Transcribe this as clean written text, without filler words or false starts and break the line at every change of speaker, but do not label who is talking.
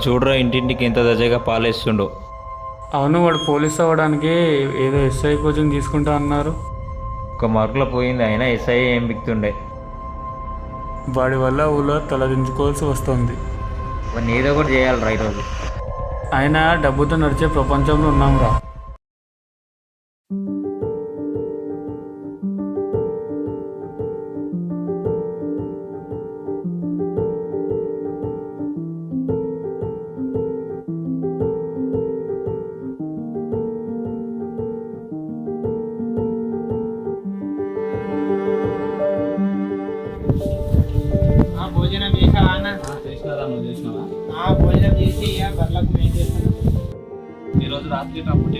చూడరా ఇంటింటికి ఎంత దజగా పాలేస్తుండో.
అవును, వాడు పోలీస్ అవ్వడానికి ఏదో ఎస్ఐ కోచింగ్ తీసుకుంటా అన్నారు.
ఒక మార్కులో పోయింది, అయినా ఎస్ఐ ఏం బిక్తుండే.
వాడి వల్ల ఊళ్ళో తలదించుకోవాల్సి వస్తుంది.
వాడిని ఏదో ఒకటి చేయాలిరా ఈరోజు.
అయినా డబ్బుతో నడిచే ప్రపంచంలో ఉన్నాంరా.
భోజనం చేసావా అన్న?
చేసినారా? నువ్వు చేసినావా?
భోజనం చేసి బర్లకు మేం చేస్తాను.
ఈరోజు రాత్రి